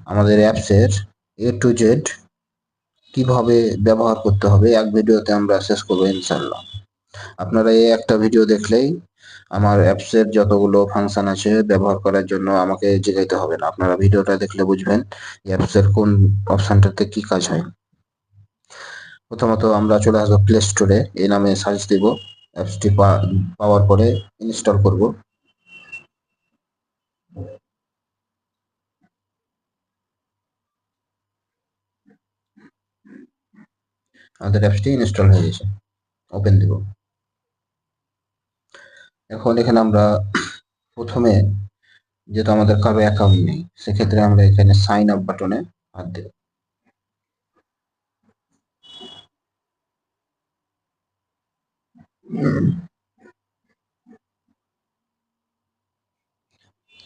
আমাদের অ্যাপসের এ to Z কিভাবে ব্যবহার করতে হবে এক ভিডিওতে আমরা শেষ করবো ইনশাল্লাহ। আপনারা এই একটা ভিডিও দেখলেই আমার অ্যাপসের যতগুলো ফাংশন আছে ব্যবহার করার জন্য আমাকে জিগাইতে হবে না। আপনারা ভিডিওটা দেখলে বুঝবেন অ্যাপসের কোন অপশনটাতে কি কাজ হয়। প্রথমত আমরা চলে আসবো প্লে স্টোরে, এই নামে সার্চ দিব। অ্যাপসটি পাওয়ার পরে ইনস্টল করব। আমাদের অ্যাপসটি ইনস্টল হয়ে গেছে, ওপেন দিব। এখন এখানে আমরা প্রথমে, যেহেতু আমাদের কারো অ্যাকাউন্ট নেই, সেক্ষেত্রে আমরা এখানে সাইন আপ বাটনে হাত দেব।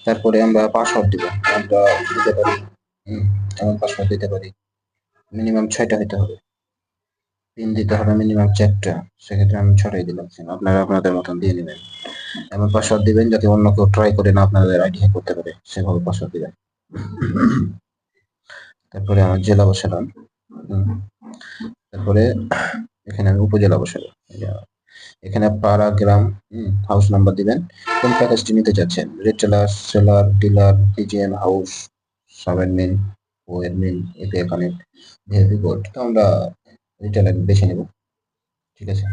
তারপরে আমরা পাসওয়ার্ড দিব। আমরা দিতে পারি, এমন পাসওয়ার্ড দিতে পারি, মিনিমাম 6টা হইতে হবে। পিন দিতে হবে মিনিমাম 4টা, সেক্ষেত্রে আমি 6টাই দিলাম। আপনারা আপনাদের মতন দিয়ে নেবেন। এমন পাসওয়ার্ড দিবেন যাতে অন্য কেউ ট্রাই করে না আপনাদের আইডি হ্যাক করতে পারে, সেভাবে পাসওয়ার্ড দিবেন। তারপরে আমার জেলা বসালাম। তারপরে এখানে আমি উপজেলা বসালাম। এখানে পাড়া, গ্রাম, হাউস নাম্বার দিবেন। কোন প্যাকেজটি নিতে চাচ্ছেন, retailer, seller, dealer, PGM, house, sub admin, ও admin, API connect, VIP code. তো আমরা রিটেলার বেছে নেব। ঠিক আছে,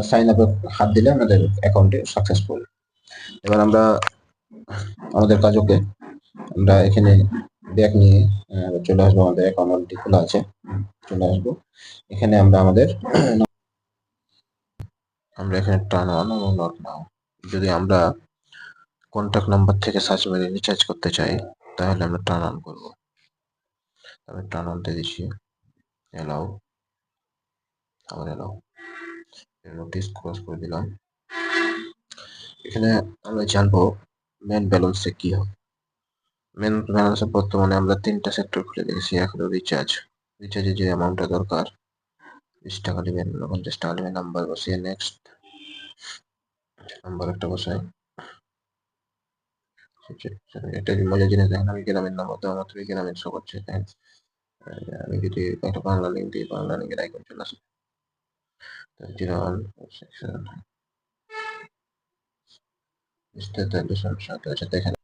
সাইন আপে হাত দিলে আমাদের অ্যাকাউন্টে সাকসেসফুল। এবার আমরা আমাদের কাজকে আমরা এখানে ব্যাক নিয়ে চলে আসবো। আমাদের অ্যাকাউন্ট অলরেডি খোলা আছে, চলে আসবো। এখানে আমরা আমাদের এখানে টার্ন অন এবং নট নাও। যদি আমরা কন্ট্যাক্ট নাম্বার থেকে সার্চ মেরে রিচার্জ করতে চাই, তাহলে আমরা টার্ন অন করব। তবে টার্ন অন দিয়ে দিচ্ছি, এলাও, আবার এলাও, নোটিস ক্লোজ করে দিলাম। এখানে আমরা জানবো মেন ব্যালেন্সে কি হবে। মেন ব্যালেন্সে বর্তমানে আমরা 3টা সেক্টর খুলে রেখেছি। এখনো রিচার্জে যে অ্যামাউন্টটা দরকার, 20 টাকা নেবেন, 50 টাকা নেবেন। নাম্বার বসিয়ে নেক্সট, নাম্বার একটা বসাই। এটা মজার জিনিস দেখেন, আমি গ্রামের নাম্বার দেওয়া মাত্রই গ্রামের শো করছে। আমি যদি একটা বাংলা লিঙ্ক দিই, বাংলা লিঙ্কের আইকন চলে আসবে। 01 দেখেন,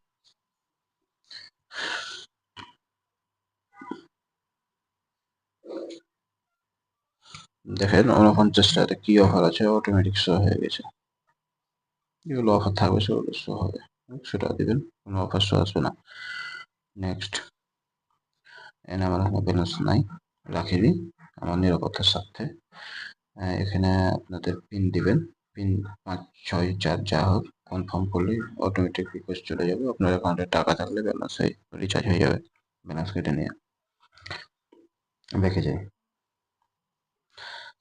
দেখেন 49 টাকাতে কি অফার আছে, অটোমেটিক শো হয়ে গেছে। যেগুলো অফার থাকবে সেগুলো শো হবে, 100 টাকা দিবেন, কোনো অফার শো আসবে না। নেক্সট, এখানে আমার এখানে ব্যালেন্স নাই, রাখিনি আমার নিরাপত্তার স্বার্থে। এখানে আপনাদের পিন দিবেন, পিন 564 যা হোক, কনফার্ম করলে অটোমেটিক রিকোয়েস্ট চলে যাবে। আপনার অ্যাকাউন্টে টাকা থাকলে ব্যালেন্স রিচার্জ হয়ে যাবে। ব্যালেন্স কেটে নিয়ে দেখে যাই।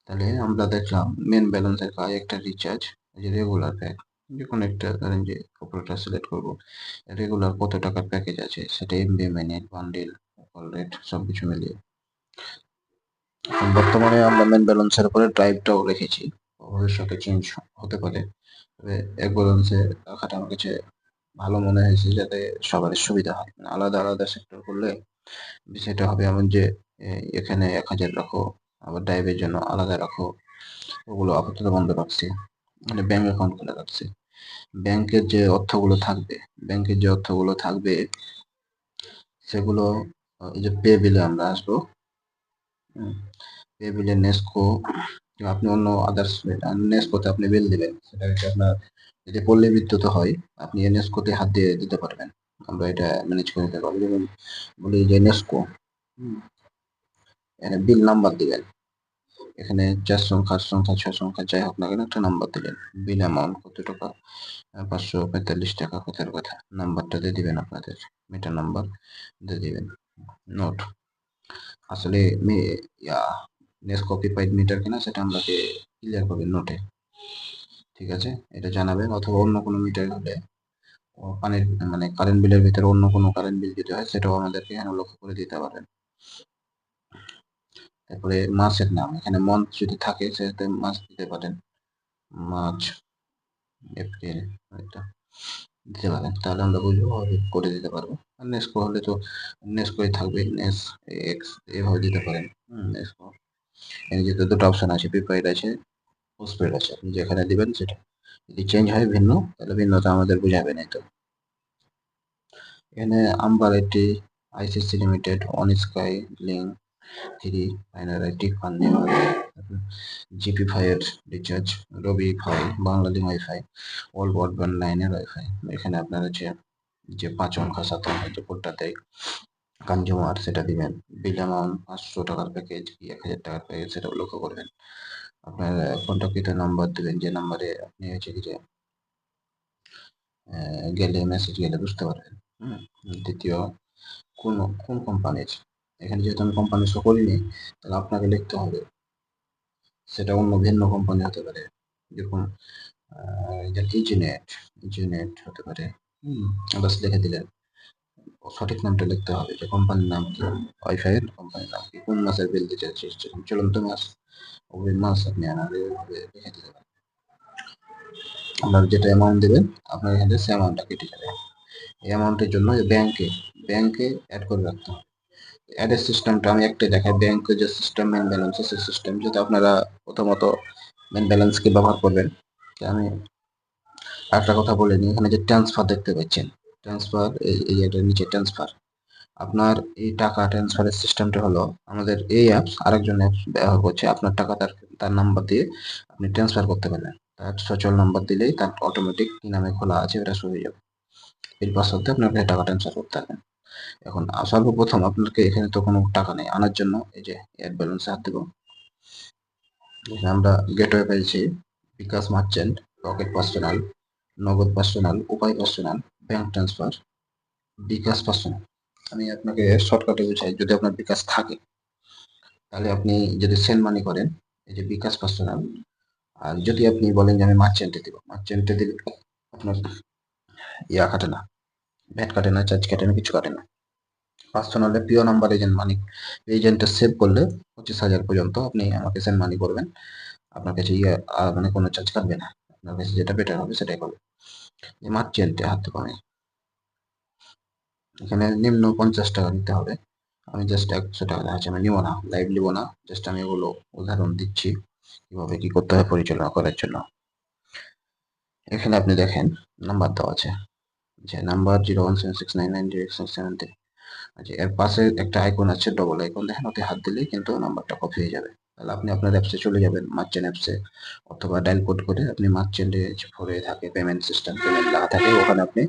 তাহলে আমরা দেখলাম মেন ব্যালেন্সের কাজ একটা রিচার্জ, রেগুলার প্যাক, যে কোনো একটা ধরেন যে অপারেটর সিলেক্ট করবো, রেগুলার কত টাকার প্যাকেজ আছে সেটা MB, minute, bundle, call rate সবকিছু মিলিয়ে। বর্তমানে আমরা মেন ব্যালেন্সের উপরে ড্রাইভটাও রেখেছি, ভবিষ্যতে চেঞ্জ হতে পারে। তবে এক ব্যালেন্সে রাখাটা আমার কাছে ভালো মনে হয়েছে, যাতে সবারই সুবিধা হয়। আলাদা আলাদা সেক্টর করলে বিষয়টা হবে এমন যে এখানে 1000 রাখো, আবার ড্রাইভের জন্য আলাদা রাখো, ওগুলো আপাতত বন্ধ রাখছি। মানে ব্যাংক অ্যাকাউন্ট খুলে রাখছি। ব্যাংকের যে অর্থগুলো থাকবে সেগুলো এই যে পে বিলে আমরা আসবো। পে বিলে নেস্কো, আপনি অন্য আদার্স নেস্কোতে আপনি বিল দিবেন, সেটা হচ্ছে আপনার যদি পল্লী বিদ্যুৎ হয়, আপনি নেস্কোতে হাত দিয়ে দিতে পারবেন। আমরা এটা ম্যানেজ করে দিতে পারবো। যেমন বলি যে নেস্কো, এখানে বিল নাম্বার দিবেন। এখানে 4 সংখ্যা, 8 সংখ্যা, 6 সংখ্যা যাই হোক না কেন, একটা নাম্বার দিলেন। বিল অ্যামাউন্ট কত টাকা, 545 টাকা, কথার কথা। নাম্বারটা দিয়ে দিবেন, আপনাদের মিটার নাম্বার দিয়ে দিবেন। নোট, আসলে নেসকপিফাইড মিটার কিনা সেটা আমাকে ক্লিয়ার করবেন নোটে। ঠিক আছে, এটা জানাবেন। অথবা অন্য কোনো মিটার হলে, পানির মানে কারেন্ট বিলের ভিতরে অন্য কোনো কারেন্ট বিল যদি হয়, সেটাও আমাদেরকে এখানে লক্ষ্য করে দিতে পারবেন। তারপরে মাসের নাম, এখানে মন্থ যদি থাকে সেটাতে মাস দিতে পারেন, মার্চ, এপ্রিল, এটা দিতে পারেন, তাহলে আমরা বুঝবো করে দিতে পারবো। আর নেস্কো হলে তো নেস্কোই থাকবে, নেস এক্স এভাবে দিতে পারেন। নেস্কো এর যেহেতু দুটো অপশন আছে, প্রিপেইড আছে, পোস্টপেড আছে, আপনি যেখানে দিবেন সেটা যদি চেঞ্জ হয় ভিন্ন, তাহলে ভিন্নতা আমাদের বুঝাবে না। তো এখানে Amber IT, ICC limited, on sky, link three, final IT, ফান্ডি, জিপি ফাইয়ের recharge, Robi fi, Banglalink wifi, all broadband লাইনের ওয়াইফাই। এখানে আপনার হচ্ছে যে 5 অঙ্ক 7 অঙ্ক যে কোডটা দেয় কনজিউমার, সেটা দিবেন। বিল অ্যামাউন্ট 500 টাকার প্যাকেজ কি 1000 টাকার প্যাকেজ, সেটা লক্ষ্য করবেন। আপনার কন্টাক্টিত নাম্বার দিবেন, যে নাম্বারে আপনি হচ্ছে কি যে গেলে মেসেজ গেলে বুঝতে পারবেন। দ্বিতীয়, কোন কোন কোম্পানির, এখানে যেহেতু আমি কোম্পানি শো করিনি, তাহলে আপনাকে লিখতে হবে সেটা অন্য ভিন্ন কোম্পানি হতে পারে। যেরকম ইজিনেট, ইজিনেট হতে পারে। বাস লিখে দিলেন, সঠিক নামটা লিখতে হবে, যে কোম্পানির নাম কি, ওয়াইফাই এর কোম্পানির নাম কি, কোন মাসের বিল দিতে চাচ্ছি, চলন্ত মাস, ওই মাস আপনি আনারে লিখে দিতে পারেন। আপনার যেটা অ্যামাউন্ট দেবেন, আপনার এখান থেকে সে অ্যামাউন্টটা কেটে যাবে। এই অ্যামাউন্টের জন্য ব্যাংকে ব্যাংকে অ্যাড করে রাখতে হবে। অ্যাডের সিস্টেমটা আমি একটাই দেখাই, ব্যাংকে যে সিস্টেম মেন ব্যালেন্স আছে, সিস্টেম যেটা আপনারা প্রথমত মেন ব্যালেন্সকে ব্যবহার করবেন। আমি একটা কথা বলে নিই, এখানে যে ট্রান্সফার দেখতে পাচ্ছেন, ট্রান্সফার এই এটার নিচে ট্রান্সফার, আপনার এই টাকা ট্রান্সফারের সিস্টেমটা হলো, আমাদের এই অ্যাপস আরেকজন অ্যাপস ব্যবহার করছে, আপনার টাকা তার নাম্বার দিয়ে আপনি ট্রান্সফার করতে পারেন। তার সচল নাম্বার দিলেই তার অটোমেটিক কি নামে খোলা আছে ওটা শুরু হয়ে যাবে, এই পাসওয়ার্ড দিয়ে আপনার কাছে টাকা ট্রান্সফার করতে পারবেন। এখন সর্বপ্রথম আপনাকে এখানে তো কোনো টাকা নেই, আনার জন্য এই যে অ্যাড ব্যালেন্সে হাত দেবো। এখানে আমরা গেটওয়ে পেয়েছি, বিকাশ মার্চেন্ট, রকেট পার্সোনাল, নগদ পার্সোনাল, উপায় পার্সোনাল, ব্যাংক ট্রান্সফার, বিকাশ পার্সোনাল। আমি আপনাকে শর্টকাটে বুঝাই, যদি আপনার বিকাশ থাকে তাহলে আপনি যদি সেন্ড মানি করেন, এই যে বিকাশ পার্সোনাল, আর যদি আপনি বলেন যে আমি মার্চেন্টে দিব, মার্চেন্টে দিলে আপনার ইয়া কাটে না, ভ্যাট কাটে না, চার্জ কাটে না, কিছু কাটে না। পার্সোনালে প্রিয় নাম্বার এজেন্ট মানি, এজেন্টটা সেভ করলে 25,000 পর্যন্ত আপনি আমাকে সেন্ড মানি করবেন, আপনার কাছে ইয়ে মানে কোনো চার্জ কাটবে না, আপনার কাছে যেটা বেটার হবে সেটাই করবে। মার্চেন্টে হাত দেবো আমি, এখানে নিম্ন 50 টাকা নিতে হবে। আমি জাস্ট 100 টাকা আছে, আমি নিব না, লাইভ নিব না, জাস্ট আমি এগুলো উদাহরণ দিচ্ছি কিভাবে কি করতে হয় পরিচালনা করার জন্য। এখানে আপনি দেখেন নাম্বার দেওয়া আছে, যে নাম্বার 017699067 আচ্ছা, এর পাশে একটা আইকন আছে, ডবল আইকন, দেখেন ওতে হাত দিলেই কিন্তু নাম্বারটা কপি হয়ে যাবে। তাহলে আপনি আপনার অ্যাপসে চলে যাবেন, মার্চেন্ট অ্যাপসে, অথবা ডায়াল কোড করে আপনি মার্চেন্টে ভরে থাকে পেমেন্ট সিস্টেম, পেমেন্ট লেখা থাকে, ওখানে আপনি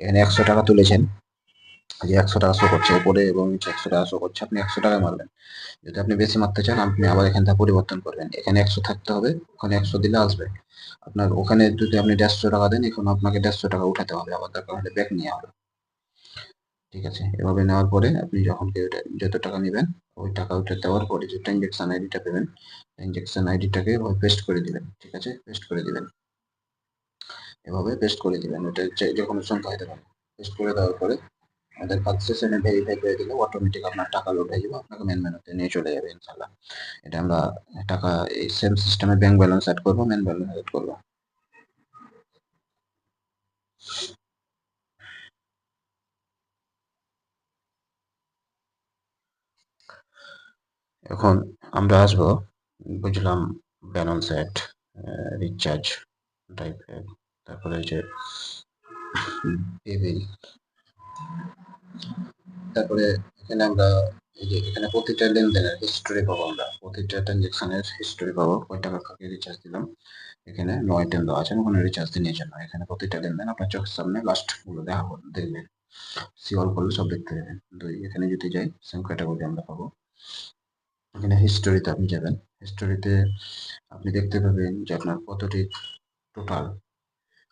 এখানে 100 টাকা তুলেছেন, যে 100 টাকা শো করছে উপরে এবং নিচে 100 টাকা শো করছে, আপনি 100 টাকা মারবেন। যদি আপনি বেশি মারতে চান, আপনি আবার এখান থেকে পরিবর্তন করবেন, এখানে 100 থাকতে হবে, ওখানে 100 দিলে আসবে। আপনার ওখানে যদি আপনি 150 টাকা দেন, এখন আপনাকে 150 টাকা উঠাতে হবে, আবার দরকার হলে ব্যাক নিয়ে হবে। ঠিক আছে, এভাবে নেওয়ার পরে আপনি যখন যত টাকা নেবেন, ওই টাকা ওইটা দেওয়ার পরে যে ট্রানজেকশন আইডিটা পেবেন, ট্রানজেকশন আইডিটাকে পেস্ট করে দিবেন। ঠিক আছে, পেস্ট করে দিবেন, এভাবে পেস্ট করে দিবেন, ওটা যে কোনো সংখ্যা হতে পারে। পেস্ট করে দেওয়ার পরে আমাদের কাজ সেশনে ভেরিফাই করে দিলে অটোমেটিক আপনার টাকা লোড হয়ে যাবে, আপনাকে মেন মেনুতে নিয়ে চলে যাবে ইনশাল্লাহ। এটা আমরা টাকা এই সেম সিস্টেমে ব্যাংক ব্যালেন্স অ্যাড করবো, মেন ব্যালেন্স অ্যাড করবো। এখন আমরা আসবো, বুঝলাম, ব্যালেন্স অ্যাড, রিচার্জ টাইপ, তারপরে যে পেবিল, তারপরে এখানে আমরা এই যে এখানে প্রতিটা লেনদেনের হিস্টোরি পাবো, আমরা প্রতিটা ট্রানজেকশনের হিস্টোরি পাবো, কয় টাকা কাকে রিচার্জ দিলাম। এখানে নো আইটেম দেওয়া আছে, ওখানে রিচার্জ দিনের জন্য, এখানে প্রতিটা লেনদেন আপনার চোখের সামনে লাস্ট গুলো দেখা দেখবেন, সিওল করলে সব দেখতে পাবেন। এখানে যদি যাই, সেম ক্যাটাগরি আমরা পাবো। এখানে হিস্টোরিতে আপনি যাবেন, হিস্টোরিতে আপনি দেখতে পাবেন যে আপনার কতটি টোটাল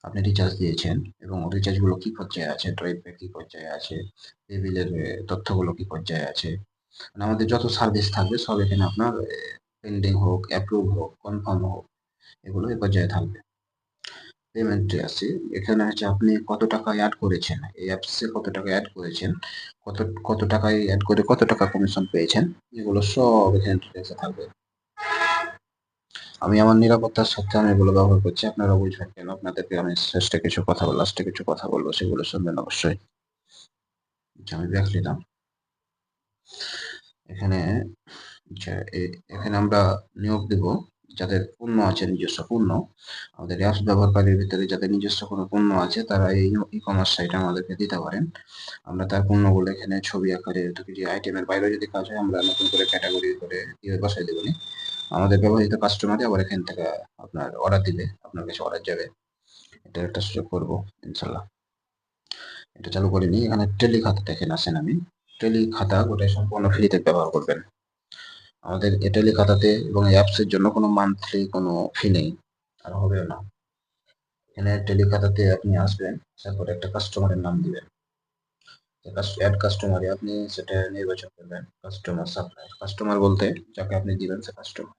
আপনি রিচার্জ দিয়েছেন, এবং রিচার্জ গুলো কি পর্যায়ে আছে, ড্রাইভ ব্যাক কি পর্যায়ে আছে, বিলের তথ্যগুলো কি পর্যায়ে আছে, মানে আমাদের যত সার্ভিস থাকবে সব এখানে আপনার পেন্ডিং হোক, অ্যাপ্রুভ হোক, কনফার্ম হোক, এগুলো এই পর্যায়ে থাকবে। পেমেন্টে আছে, এখানে হচ্ছে আপনি কত টাকা অ্যাড করেছেন, এই অ্যাপসে কত টাকা অ্যাড করেছেন, কত কত টাকায় অ্যাড করে কত টাকা কমিশন পেয়েছেন, এগুলো সব এখানে ডিটেলসে থাকবে। আমি আমার নিরাপত্তার সাথে আমি এগুলো ব্যবহার করছি, আপনারা বুঝবেন কেন, আপনাদেরকে আমি শেষে কিছু কথা বলবো, লাস্টে কিছু কথা বলবো, সেগুলো শুনবেন অবশ্যই। আমি ব্যাক নিলাম। এখানে এখানে আমরা নিয়োগ দেব যাদের পণ্য আছে, নিজস্ব পণ্য। আমাদের অ্যাপস ব্যবহারকারীর ভিতরে যাদের নিজস্ব কোনো পণ্য আছে তারা এই ই কমার্স সাইটে আমাদেরকে দিতে পারেন। আমরা তার পণ্যগুলো এখানে ছবি আকারে যে আইটেমের বাইরে যদি কাজ হয় আমরা নতুন করে ক্যাটাগরি করে দিয়ে বসাই দেবনি। আমাদের ব্যবহৃত কাস্টমারই আবার এখান থেকে আপনার অর্ডার দিবে, আপনার কাছে অর্ডার যাবে। এটা একটা সুযোগ করবো ইনশাল্লাহ। এটা চালু করিনি। এখানে টেলি খাতাটা এখানে আসেন, আমি টেলি খাতা গোটাই সম্পূর্ণ ফ্রিতে ব্যবহার করবেন। আমাদের টেলি খাতাতে এবং অ্যাপসের জন্য কোনো মান্থলি কোনো ফি নেই, আর হবেও না। এখানে টেলি খাতাতে আপনি আসবেন, তারপরে একটা কাস্টমারের নাম দিবেন। অ্যাড কাস্টমারে আপনি সেটা নির্বাচন করবেন। Customer, supplier. কাস্টমার বলতে যাকে আপনি দিবেন সে কাস্টমার,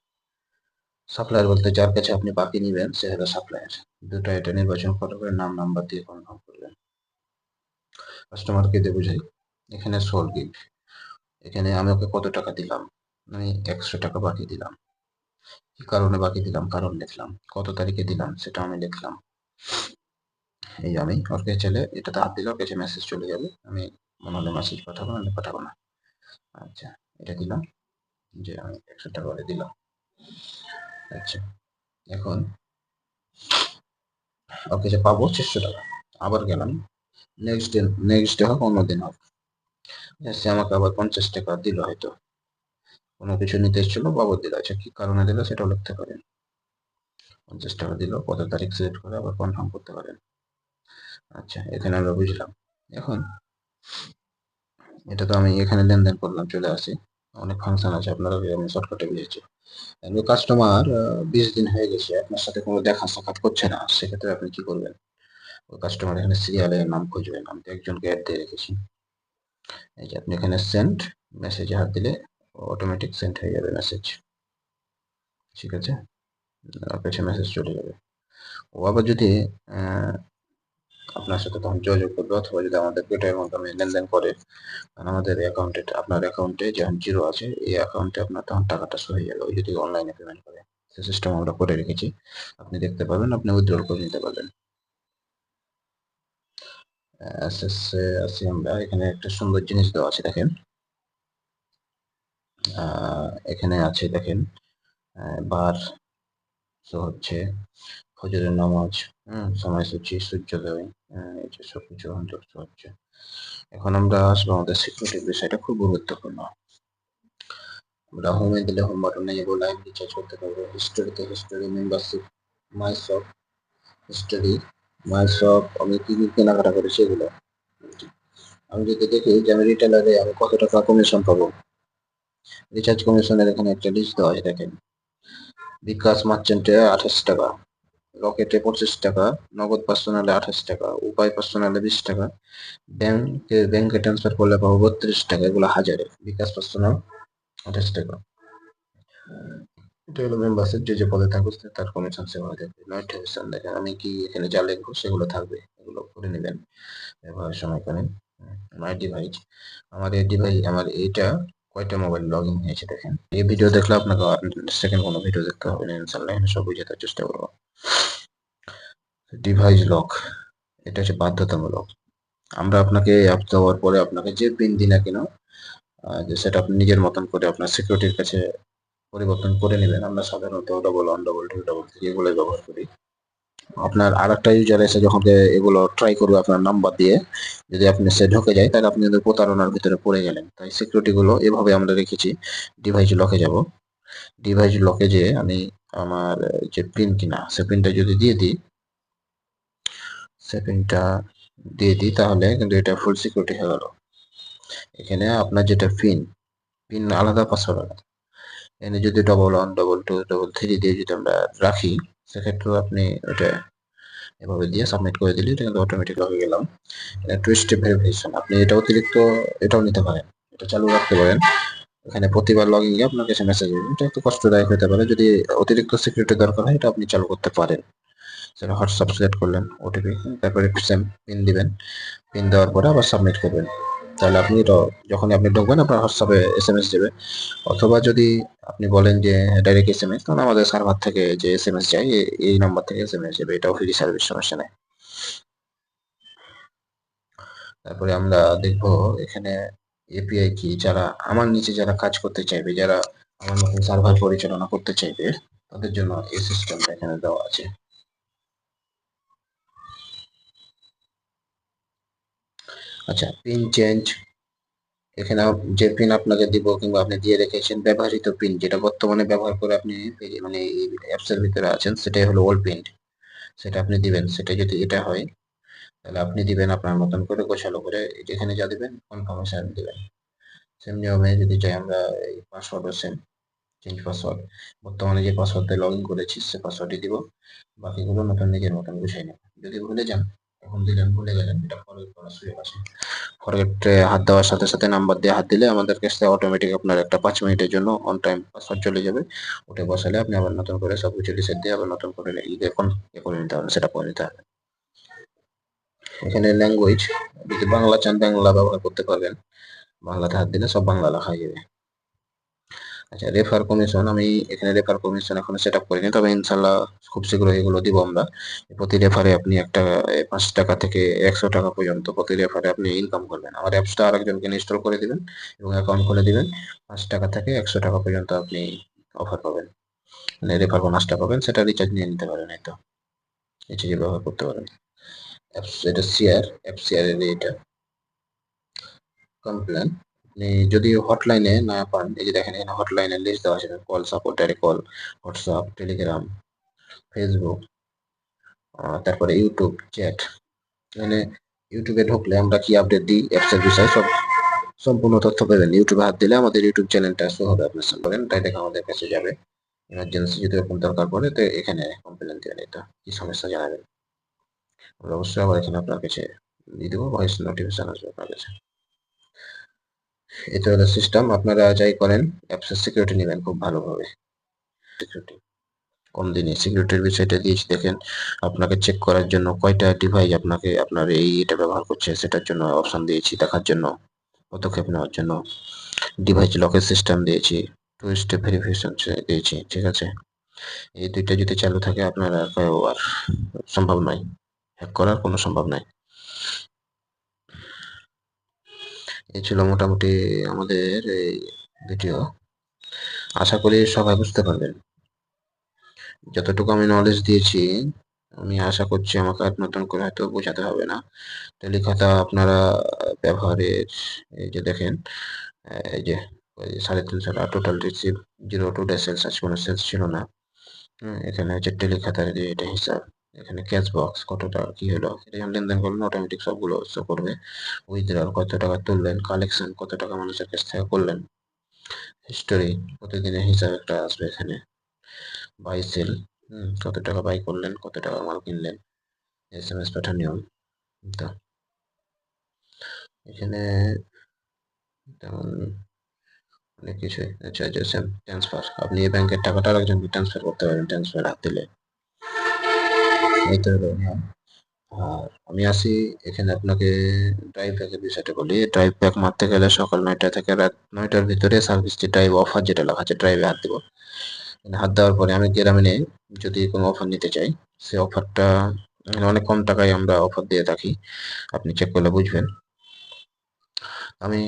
সাপ্লায়ার বলতে যার কাছে আপনি বাকি নিবেন সে হলো সাপ্লায়ার। দুটো এটা নির্বাচন করার পরে নাম নাম্বার দিয়ে কনফার্ম করবেন। কাস্টমারকে দিয়ে বুঝাই। এখানে সোল গিভ, এখানে আমি ওকে কত টাকা দিলাম, আমি 100 টাকা বাকি দিলাম। কি কারণে বাকি দিলাম কারণ লিখলাম, কত তারিখে দিলাম সেটা আমি লিখলাম। এই আমি ওকে চলে এটাতে হাত দিলে ওর কাছে মেসেজ চলে যাবে। আমি মনে হলে মেসেজ পাঠাবো, না পাঠাবো না। আচ্ছা, এটা দিলাম যে আমি 100 টাকা করে দিলাম। আচ্ছা, এখন ওকে যে পাবো 600 টাকা। আবার গেলাম, নেক্সট ডে হোক অন্য দিন হোক, সে আমাকে আবার 50 টাকা দিল, হয়তো কোনো কিছু নিতে এসেছিল বাবদ দিল। আচ্ছা, কি কারণে দিল সেটাও লিখতে পারেন। 50 টাকা দিল, কত তারিখ সিলেক্ট করে আবার কনফার্ম করতে পারেন। আচ্ছা, এখানে আমরা বুঝলাম। এখন এটা তো আমি এখানে লেনদেন করলাম, চলে আসি। অনেক ফাংশন আছে, আপনারা আমি শর্টকাটে বুঝেছি। কাস্টমার 20 দিন হয়ে গেছে আপনার সাথে কোনো দেখা সাক্ষাৎ করছে না, সেক্ষেত্রে আপনি কি করবেন? ওই কাস্টমার এখানে সিরিয়ালের নাম খুঁজবেন। আমি তো একজনকে অ্যাড দিয়ে রেখেছি। এই যে আপনি এখানে সেন্ড মেসেজে হাত দিলে অটোমেটিক সেন্ড হয়ে যাবে মেসেজ। ঠিক আছে, কাছে মেসেজ চলে যাবে। ও আবার যদি আপনার সাথে তখন যোগাযোগ করবে, অথবা যদি আমাদের পেটের মাধ্যমে লেনদেন করে, আমাদের অ্যাকাউন্টে, আপনার অ্যাকাউন্টে যখন জিরো আছে এই অ্যাকাউন্টে আপনার তখন টাকাটা শো হয়ে যাবে। ওই যদি অনলাইনে পেমেন্ট করে, সে সিস্টেম আমরা করে রেখেছি। আপনি দেখতে পাবেন, আপনি উইথড্রল করে নিতে পারবেন। আসি আমরা। এখানে একটা সুন্দর জিনিস দেওয়া আছে দেখেন, এখানে আছে দেখেন বার হচ্ছে ফজরের নামাজ, সময়সূচি, সূর্যোদয়, এই যে সবকিছু যুক্ত হচ্ছে। এখন আমরা আসবো আমাদের সিকিউরিটির বিষয়টা, খুব গুরুত্বপূর্ণ। আমরা হোমে দিলে হোম বাটনে যাব, লাইভ রিচার্জ করতে পারবো। হিস্টোরিতে history, membership, my shop, history, my shop, আমি কি কি কেনাকাটা করেছি এগুলো। আমি যদি দেখি যে আমি রিটেলারে আমি কত টাকা কমিশন পাবো, রিচার্জ কমিশনের এখানে একটা লিস্ট দেওয়া আছে দেখেন। বিকাশ মার্চেন্টে 28 টাকা, রকেটে 25 টাকা, নগদ পার্সোনালে 28 টাকা, উপায় পার্সোনালে 20 টাকা, ব্যাংকে ট্রান্সফার করলে পাবো 32 টাকা। এগুলো হাজারে, বিকাশ পার্সোনাল 28 টাকা। এটা হলো মেম্বারশিপ, যে যে পদে থাকবে তার কমিশন সেভাবে থাকবে। নোটিফিকেশন দেখেন, আমি কি এখানে যা লিখবো সেগুলো থাকবে, এগুলো করে নেবেন ব্যবহারের সময় করেন। মাই ডিভাইস, আমার এই ডিভাইস, আমার এটা কয়টা মোবাইল লগ ইন হয়েছে দেখেন। এই ভিডিও দেখলে আপনাকে সেকেন্ড কোনো ভিডিও দেখতে হবে না ইনশাল্লাহ, এখানে সব বুঝাতে চেষ্টা করবো। ডিভাইস লক, এটা হচ্ছে বাধ্যতামূলক। আমরা আপনাকে অ্যাপ দেওয়ার পরে আপনাকে যে পিন দিই না কেন, যে সেটা আপনি নিজের মতন করে আপনার সিকিউরিটির কাছে পরিবর্তন করে নেবেন। আমরা সাধারণত 111223 এগুলোই ব্যবহার করি। আপনার আর একটা ইউজার এসে যখন এগুলো ট্রাই করবে আপনার নাম্বার দিয়ে, যদি আপনি সে ঢুকে যায় তাহলে আপনি কিন্তু প্রতারণার ভিতরে পড়ে গেলেন। তাই সিকিউরিটি গুলো এভাবে আমরা রেখেছি। ডিভাইস লকে যাব, ডিভাইস লকে যেয়ে আমি আমার যে পিন কিনা সে পিনটা যদি দিয়ে দিই, সে পিনটা দিয়ে দিই তাহলে কিন্তু এটা ফুল সিকিউরিটি হয়ে গেল। এখানে আপনার যেটা পিন, পিন আলাদা, পাসওয়ার্ড আলাদা। এখানে যদি 111223 দিয়ে যদি আমরা রাখি, সেক্ষেত্রেও আপনি ওটা এভাবে দিয়ে সাবমিট করে দিলে এটা কিন্তু অটোমেটিক হয়ে গেলাম। টু স্টেপ ভেরিফিকেশন, আপনি এটা অতিরিক্ত এটাও নিতে পারেন, এটা চালু রাখতে পারেন। এখানে প্রতিবার লগইন এ আপনার কাছে মেসেজ আসবে। এটা একটু কষ্টদায়ক হতে পারে, যদি অতিরিক্ত সিকিউরিটি দরকার হয় এটা আপনি চালু করতে পারেন। সেটা হোয়াটসঅ্যাপ সিলেক্ট করলেন, ওটিপি, তারপরে সেম পিন দিবেন। পিন দেওয়ার পরে আবার সাবমিট করবেন। তাহলে আপনি এটা যখনই আপনি ঢুকবেন আপনার হোয়াটসঅ্যাপে এসএমএস দেবে। অথবা যদি আপনি বলেন যে ডাইরেক্ট এসএমএস, তাহলে আমাদের সার্ভার থেকে যে এসএমএস যায় এই নাম্বার থেকে এসএমএস যাবে। এটাও ফ্রি সার্ভিস, সমস্যা নেই। তারপরে আমরা দেখব এখানে এপিআই কি, যারা আমার নিচে যারা কাজ করতে চাইবে, যারা আমার মতন সার্ভার পরিচালনা করতে চাইবে, তাদের জন্য এই সিস্টেমটা এখানে দেওয়া আছে। আচ্ছা, পিন চেঞ্জ, এখানে যে পিন আপনাকে দিব কিংবা আপনি দিয়ে রেখেছেন ব্যবহৃত পিন, যেটা বর্তমানে ব্যবহার করে আপনি মানে এই অ্যাপস এর ভিতরে আছেন, সেটাই হলো ওল্ড পিন, সেটা আপনি দিবেন। সেটা যদি এটা হয় তাহলে আপনি দিবেন আপনার মতন করে গোছালো করে, যেখানে যা দিবেন কনফার্মেশন দিবেন। সেম নিয়মে যদি চাই আমরা এই পাসওয়ার্ডও সেম, চেঞ্জ পাসওয়ার্ড, বর্তমানে যে পাসওয়ার্ড দিয়ে লগ ইন করেছি সে পাসওয়ার্ডই দিব, বাকিগুলো নতুন নিজের মতন গুছিয়ে নেব। যদি ভুলে যান, তখন দিলেন, ভুলে গেলেন, এটা ফরগেট করার সুযোগ আছে। ফরগেটে হাত দেওয়ার সাথে সাথে নাম্বার দিয়ে হাত দিলে আমাদের কাছে অটোমেটিক আপনার একটা 5 মিনিটের জন্য অন টাইম পাসওয়ার্ড চলে যাবে। ওটা বসালে আপনি আবার নতুন করে সবকিছু রিসেট দিয়ে আবার নতুন করে এখন করে নিতে হবে, সেটা করে নিতে হবে। এখানে ল্যাঙ্গুয়েজ, যদি বাংলা চান বাংলা ব্যবহার করতে পারবেন, বাংলাতে হাত দিলে সব বাংলা লেখা হয়ে যাবে। আচ্ছা, রেফার কমিশন, আমি এখানে রেফার কমিশন এখনো সেট আপ করিনি, তবে ইনশাল্লাহ খুব শীঘ্রই এগুলো দিব আমরা। প্রতি রেফারে আপনি একটা 5 টাকা থেকে 100 টাকা পর্যন্ত প্রতি রেফারে আপনি ইনকাম করবেন। আমার অ্যাপসটা আরেকজনকে ইনস্টল করে দিবেন এবং অ্যাকাউন্ট খুলে দিবেন, 5 টাকা থেকে 100 টাকা পর্যন্ত আপনি অফার পাবেন, মানে রেফার বোনাসটা পাবেন, সেটা রিচার্জ নিয়ে নিতে পারেন, এই তো রিচার্জে ব্যবহার করতে পারেন। অ্যাপস এটা শেয়ার, অ্যাপ শেয়ারের এটা কমপ্লেন, আপনি যদি হটলাইনে না পান, এই যে দেখেন এখানে হটলাইনের লিস্ট দেওয়া আছে, call support, direct call, WhatsApp, Telegram, Facebook, তারপরে ইউটিউব চ্যাট। মানে ইউটিউবে ঢুকলে আমরা কি আপডেট দিই অ্যাপসের বিষয়ে সব সম্পূর্ণ তথ্য পাবেন। ইউটিউবে হাত দিলে আমাদের ইউটিউব চ্যানেলটা শো হবে, আপনার সামনে ডাইরেক্ট আমাদের কাছে যাবে। ইমার্জেন্সি যদি এরকম দরকার পড়ে তো এখানে কমপ্লেন দিয়ে নিতে, কি সমস্যা জানাবেন, আমরা অবশ্যই আবার এখানে আপনার কাছে দিয়ে দেবো, ভয়েস নোটিফিকেশন আসবে আপনার কাছে। এটা হলো সিস্টেম, আপনারা যাই করেন অ্যাপসের সিকিউরিটি নেবেন খুব ভালোভাবে। সিকিউরিটি কম দিনে সিকিউরিটির বিষয়টা দিয়েছি, দেখেন আপনাকে চেক করার জন্য কয়টা ডিভাইস আপনাকে আপনার এটা ব্যবহার করছে সেটার জন্য অপশন দিয়েছি, দেখার জন্য, পদক্ষেপ নেওয়ার জন্য ডিভাইস লকের সিস্টেম দিয়েছি, টু স্টেপ ভেরিফিকেশন দিয়েছি, ঠিক আছে। এই দুইটা যদি চালু থাকে আপনার আর সম্ভব নয়, হ্যাক করার কোনো সম্ভব নাই। এই ছিল মোটামুটি আমাদের এই ভিডিও, আশা করি সবাই বুঝতে পারবেন। যতটুকু আমি নলেজ দিয়েছি আমি আশা করছি আমাকে আর নতুন করে হয়তো বোঝাতে হবে না। টেলিখাতা আপনারা ব্যবহারের, এই যে দেখেন এই যে 350 টাকা টোটাল রিসিভ, 0 টু সেলস আছে, কোনো সেলস ছিল না। এখানে হচ্ছে টেলিখাতার যে এটা হিসাব, এখানে ক্যাশ বক্স কত টাকা কি হলো, এটা লেনদেন করলেন অটোমেটিক সবগুলো শো করবে। উইথড্রল কত টাকা তুললেন, কালেকশন কত টাকা মানুষের কাছ থেকে করলেন, হিস্টোরি প্রতিদিনের হিসাব একটা আসবে এখানে, বাই সেল, কত টাকা বাই করলেন, কত টাকা মাল কিনলেন, এসএমএস পাঠানো, তো এখানে তেমন অনেক কিছুই। আচ্ছা, যে ট্রান্সফার, আপনি এই ব্যাংকের টাকাটা আরেকজনকে ট্রান্সফার করতে পারেন, ট্রান্সফার হাত দিলে, এই তো হলো নিয়ম। আর আমি আসি এখানে আপনাকে ড্রাইভ ব্যাকের বিষয়টা বলি। ড্রাইভ ব্যাক মারতে গেলে সকাল 9টা থেকে রাত 9টার ভিতরে সার্ভিস যে ড্রাইভ অফার যেটা লেখা আছে ড্রাইভে হাত দিব। হাত দেওয়ার পরে আমি গ্রামে নেই, যদি কোনো অফার নিতে চাই সে অফারটা অনেক কম টাকায় আমরা অফার দিয়ে থাকি, আপনি চেক করলে বুঝবেন। আমি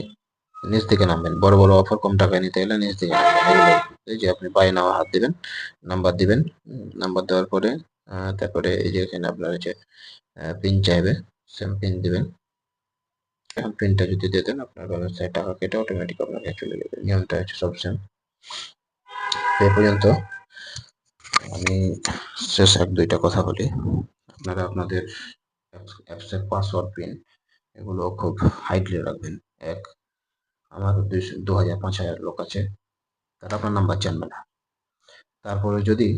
নিচ দিকে নামবেন, বড় বড় অফার কম টাকায় নিতে গেলে নিচ দিকে নামবেন, এই যে আপনি বাই নাও হাত দিবেন, নাম্বার দিবেন, নাম্বার দেওয়ার পরে তারপরে এই যে এখানে আপনার হচ্ছে পিন চাইবে, সেম পিন দিবেন। এখন পিনটা যদি দিয়ে দেন আপনার ব্যালেন্স থেকে টাকা কেটে অটোমেটিক আপনার কাছে চলে যাবে, নিয়মটা হচ্ছে সব সেম। এ পর্যন্ত আমি শেষ 1-2টা কথা বলি। আপনারা আপনাদের অ্যাপসের পাসওয়ার্ড পিন এগুলো খুব হাইডলি রাখবেন। এক, আমার 2000-5000 লোক আছে, তারা আপনার নাম্বার জানবে না। তারপরে যদি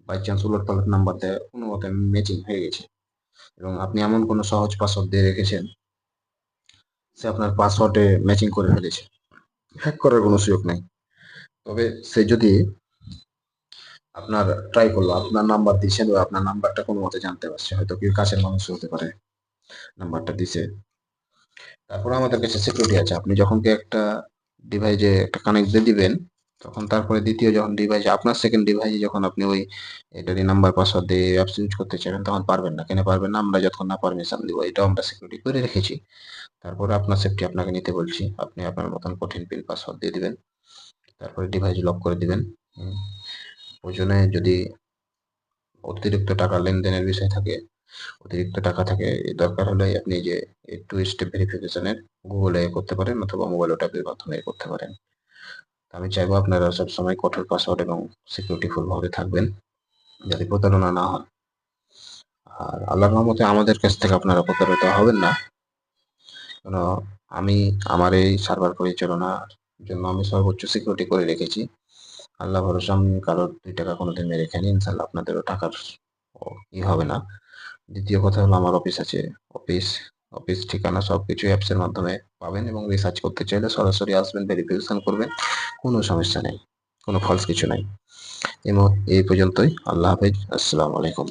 বাই চান্স উলটপালট নাম্বার দেয়, কোনো মতে ম্যাচিং হয়ে গেছে এবং আপনি এমন কোনো সহজ পাসওয়ার্ড দিয়ে রেখেছেন সে আপনার পাসওয়ার্ডে ম্যাচিং করে ফেলেছে, হ্যাক করার কোনো সুযোগ নাই। তবে সে যদি আপনার ট্রাই করলো, আপনার নাম্বার দিয়েছেন বা আপনার নাম্বারটা কোনো মতে জানতে পারছে, হয়তো কেউ কাছের মানুষ হতে পারে নাম্বারটা দিছে, তারপরে আমাদের কাছে সিকিউরিটি আছে। আপনি যখন কি একটা ডিভাইসে একটা কানেক্ট দিয়ে দিবেন তখন তারপরে দ্বিতীয় যখন ডিভাইস আপনার সেকেন্ড ডিভাইসে যখন আপনি ওই এটারই নাম্বার পাসওয়ার্ড দিয়ে অ্যাপস ইউজ করতে চাইবেন তখন পারবেন না। কেন পারবেন না? আমরা যতক্ষণ না পারমিশন দিব এটাও আমরা সিকিউরিটি করে রেখেছি। তারপরে আপনার সেফটি আপনাকে নিতে বলছি। আপনি আপনার মতন কঠিন পিন পাসওয়ার্ড দিয়ে দিবেন। তারপরে ডিভাইস লক করে দিবেন। প্রয়োজনে যদি অতিরিক্ত টাকা লেনদেনের বিষয় থাকে, অতিরিক্ত টাকা থাকে, দরকার হলে আপনি যে এই টু স্টেপ ভেরিফিকেশনের গুগলে করতে পারেন অথবা মোবাইল ওটিপির মাধ্যমে করতে পারেন। আমি চাইবো আপনারা সবসময় কঠোর পাসওয়ার্ড এবং সিকিউরিটি ফুল ভাবে থাকবেন যাতে প্রতারণা না হয়। আর আল্লাহর রহমতে আমাদের কাছ থেকে আপনারা প্রতারিত হবেন না। কেন আমি আমার এই সার্ভার পরিচালনার জন্য আমি সর্বোচ্চ সিকিউরিটি করে রেখেছি। আল্লাহ ভরসা আমি কারোর ২ টাকা কোনোদিন মেরে খাইনি। ইনশাআল্লাহ আপনাদেরও টাকার হবে না। দ্বিতীয় কথা হলো আমার অফিস আছে। অফিস ঠিকানা সবকিছু অ্যাপসের মাধ্যমে পাবেন এবং রিসার্চ করতে চাইলে সরাসরি আসবেন, ভেরিফিকেশন করবেন। কোনো সমস্যা নেই। কোনো ফলস কিছু নাই। এই পর্যন্তই। আল্লাহ হাফেজ। আসসালামু আলাইকুম।